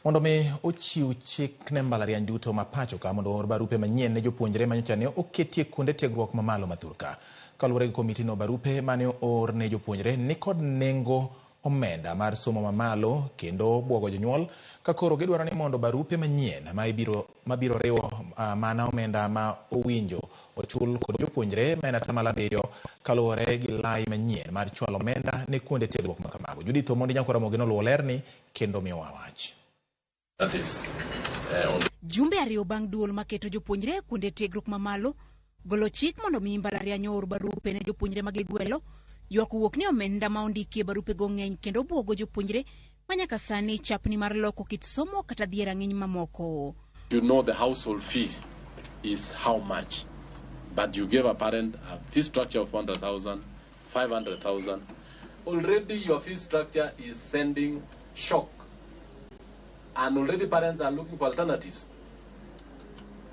mondo mi ochiw chik ne mbalariany duto ma pacho ka mondo or barupe manyien ne jopuonjre manyocha ne oketie kuonde tiegruok mamalo mathurka. Kaluwore gi komiti no, barupe mane or ne jopuonjre ni kod nengo omenda mar somo mamalo kendo buogo jonyuol ka koro gidwaro ni mondo barupe manyien mabiro riwo mana omenda ma owinjo ochul kod jopuonjre ma en 7% kaluwore gi lai manyien mar chwalo omenda ne kuonde tiegruok ma kamago. Judith Omondi nyako Ramogi noluwo lerni kendo miyo wach. Jumbe ariyo bang' duol maketo jopuonjre kuonde tiegruok mamalo golo chik mondo mi mbalariany or barupe ne jopuonjre magigwelo. Ywak wuok ni omenda ma ondiki e barupe go ng'eny kendo buogo jopuonjre manyaka sani chapni mar loko kit somo kata dhier rang'iny mamoko. You know the household fee is how much, but you give a parent a fee structure of 100,000, 500,000. Already your fee structure is sending shock, and already parents are looking for alternatives.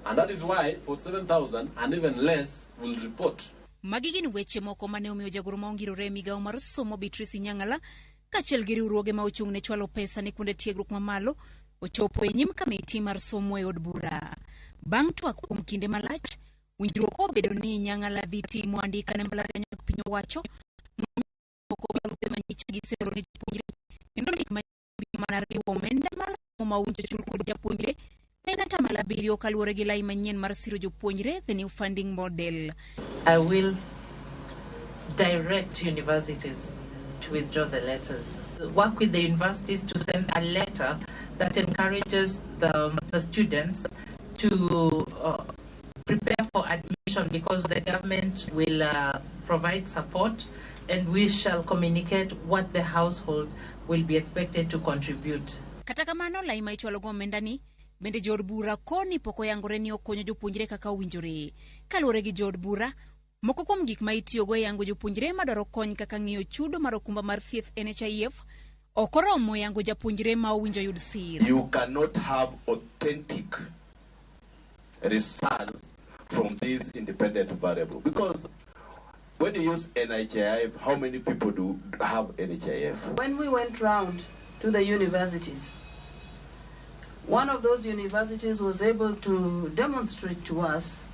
And that is why 47,000 and even less will report. Magigin weche moko mane omiyo jagoro maongirore migawo mar somo Beatrice Nyang'ala kaachiel gi riwruoge ma ochung' ne chwalo pesa ne kuonde tiegruok mamalo ochopo e nyim kamiti mar somo e od bura. Bang' twak kuom kinde malach, winjruok obedo ni Nyang'ala dhi timo andika ne mbalariany mag piny owacho moko barupe manyicha gi sero ne jopuonjre kendo ndik mana riwo omenda mar somo ma owinjo chul kod japuonjre en 7% kaluwore gi lai manyien mar siro jopuonjre, the new funding model. I will direct universities to withdraw the letters. Work with the universities to send a letter that encourages the students to prepare for admission, because the government will provide support and we shall communicate what the household will be expected to contribute. Kata kamano, lai ma ichwalo go omenda ni bende jod bura koni poko yangore ni okonyo jopuonjre kaka owinjore. Kaluwore gi jod bura, moko kuom gik ma itiyogo yango jopuonjre madwaro kony kaka ng'iyo chudo mar okumba mar thieth NHIF ok oromo yango japuonjre ma owinjo yud sir. You cannot have authentic results from this independent variable, because when you use NHIF, how many people do have NHIF? When we went round to the universities, one of those universities was able to demonstrate to us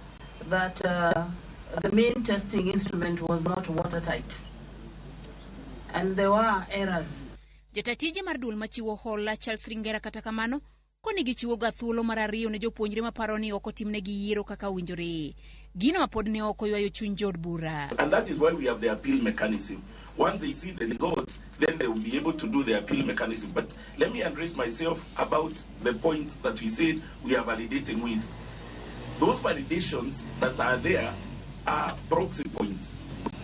that the main testing instrument was not watertight, and there were errors. Jatatije mar dul machiwo hola Charles Ringera kata kamano koni gichiwo ga thuolo mar ariyo ne jopuonjre maparo ni oko timnegi yiero kaka owinjore. Gino apod ne oko ywayo chuny jod bura. And that is why we have the appeal mechanism. Once they see the results, then they will be able to do the appeal mechanism. But let me address myself about the point that we said we are validating with. Those validations that are there are proxy points.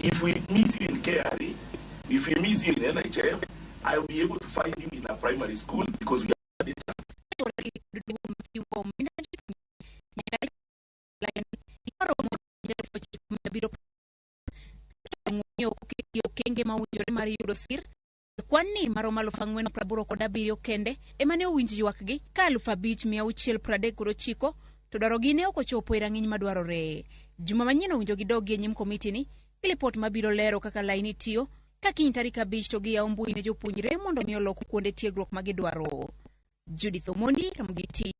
If we miss you in KRA, if we miss you in NHF, I will be able to find you in a primary school because we have data. Kwani maromo 480 kende emane owinj ywakgi ka 5,639 to dwarogi ne ok ochopo e rang'iny madwarore. Juma manyien owinjo gidogi e nyim komiti ni ripot mabiro lero kaka laini tiyo ka kiny tarik 5 to giyawo mbui ne jopuonjre mondo mi olok kuonde tiegruok magidwaro. Judith Omondi, Ramogi.